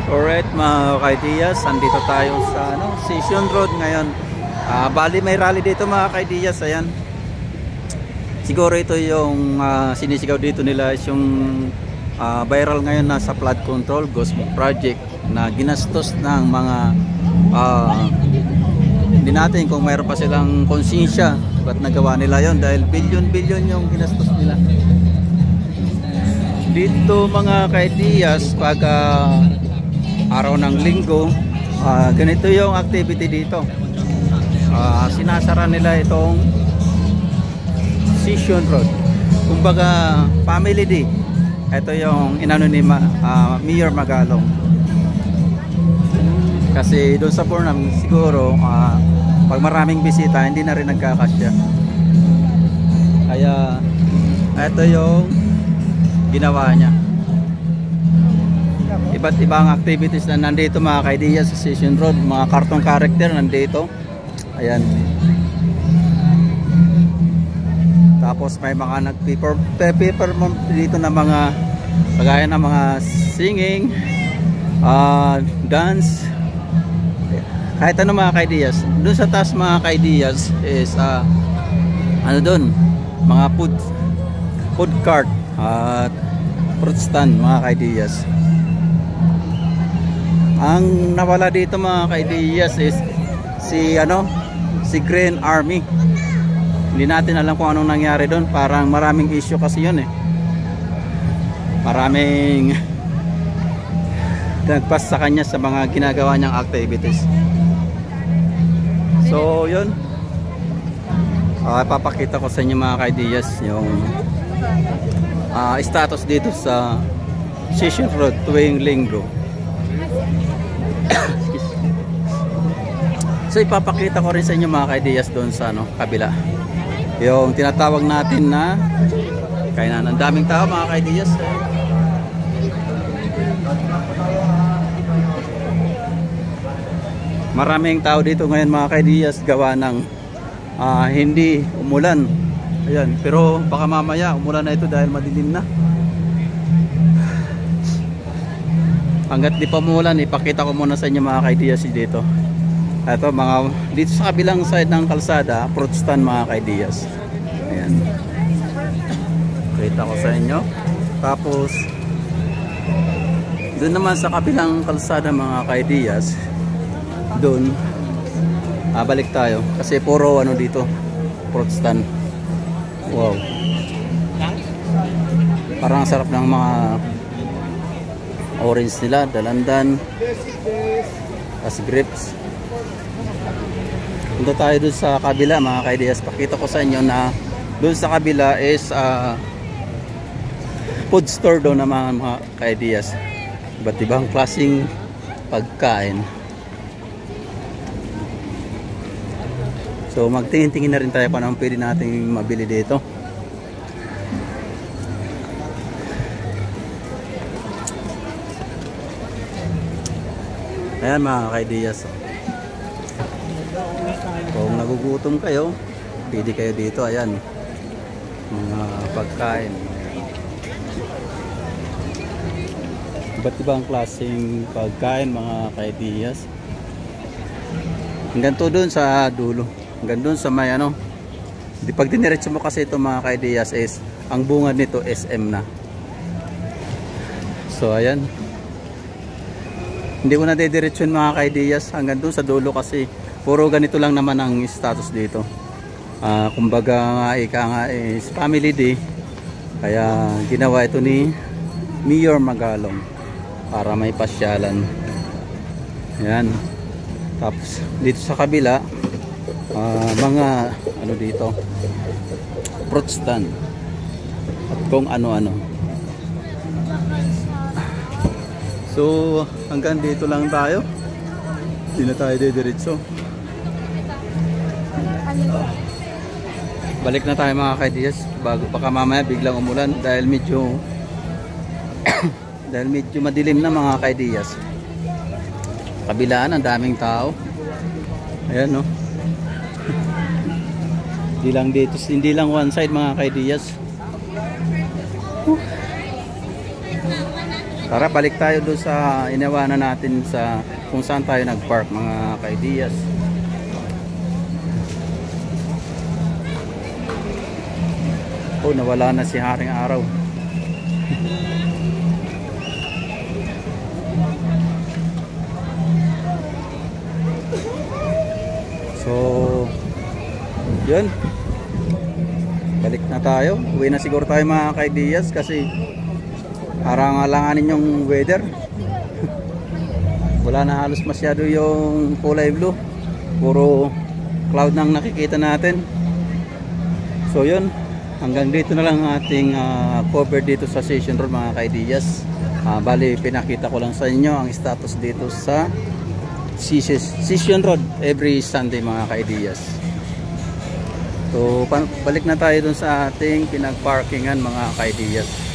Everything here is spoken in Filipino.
Alright mga kaidiyas, andito tayo sa Session Road ngayon. Bali may rally dito mga kaidiyas, ayan. Siguro ito yung sinisigaw dito nila is yung viral ngayon na sa flood control ghost project na ginastos ng mga hindi natin kung mayroon pa silang konsensya ba't nagawa nila yon, dahil bilyon-bilyon yung ginastos nila dito mga kaidiyas. Pag araw ng linggo, ganito yung activity dito. Sinasara nila itong Session Road, kumbaga family day. Ito yung inano ni Mayor Magalong, kasi doon sa Burnham siguro pag maraming bisita hindi na rin nagkakasya, kaya ito yung ginawa niya. Iba't ibang activities na nandito mga kaidiyas sa Session Road. Mga cartoon character nandito, ayan. Tapos may mga nag-perform dito na mga kagaya ng mga singing, dance, kahit ano mga kaidiyas. Doon sa taas mga kaidiyas is ano doon, mga food cart at fruit stand mga kaidiyas. Ang nawala dito mga kaidiyas is si Green Army. Hindi natin alam kung anong nangyari doon. Parang maraming issue kasi yun eh. Maraming nagpas sa kanya sa mga ginagawa niyang activities. So yun, papakita ko sa inyo mga kaidiyas yung status dito sa Session Road tuwing linggo. So ipapakita ko rin sa inyo mga kaidiyas doon sa kabila, yung tinatawag natin na kainan. Ang daming tao mga kaidiyas. Maraming tao dito ngayon mga kaidiyas, gawa ng hindi umulan. Ayan, pero baka mamaya umulan na ito dahil madilim na. Hanggat di pa umulan, ipakita ko muna sa inyo mga kaidiyas dito. Ito dito sa kabilang side ng kalsada, fruit stand mga kaidiyas. Ayan, kita ko sa inyo. Tapos doon naman sa kabilang kalsada mga kaidiyas, doon balik tayo kasi puro dito fruit stand. Wow, parang sarap ng mga orange nila, dalandan, as grapes. Punta tayo doon sa kabila mga kaidiyas. Pakita ko sa inyo na doon sa kabila is food store doon na mga kaidiyas. Iba't ibang klaseng pagkain. So magtingin-tingin na rin tayo kung anong pwede nating mabili dito. Ayan mga kaidiyas, kung nagugutom kayo, pwede kayo dito. Ayan, mga pagkain, iba't ibang klaseng pagkain mga kaidiyas. Hanggang to doon sa dulo, hanggang doon sa may di pag diniretso mo kasi ito mga kaidiyas is ang bungad nito SM na. So ayan, hindi ko na dediretson mga kaidiyas hanggang doon sa dulo kasi puro ganito lang naman ang status dito. Kumbaga ika nga is family day, kaya ginawa ito ni Mayor Magalong para may pasyalan. Ayan. Tapos dito sa kabila, mga dito, fruit stand at kung ano-ano. So hanggang dito lang tayo, hindi na tayo didiretso. Balik na tayo mga kaidiyas, bago baka mamaya biglang umulan dahil medyo madilim na mga kaidiyas. Kabilaan ang daming tao. Ayan no. Hindi lang one side mga kaidiyas. Tara, balik tayo doon sa inawanan natin sa kung saan tayo nag-park mga kaidiyas. Oh, nawala na si Haring Araw. So, yun. Balik na tayo. Uwi na siguro tayo mga kaidiyas kasi arangalanganin yung weather. Wala na halos masyado yung kulay blue. Puro cloud nang nakikita natin. So yun, hanggang dito na lang ating cover dito sa Session Road mga kaidiyas. Bali pinakita ko lang sa inyo ang status dito sa Session Road every Sunday mga kaidiyas. So balik na tayo dun sa ating pinagparkingan mga kaidiyas.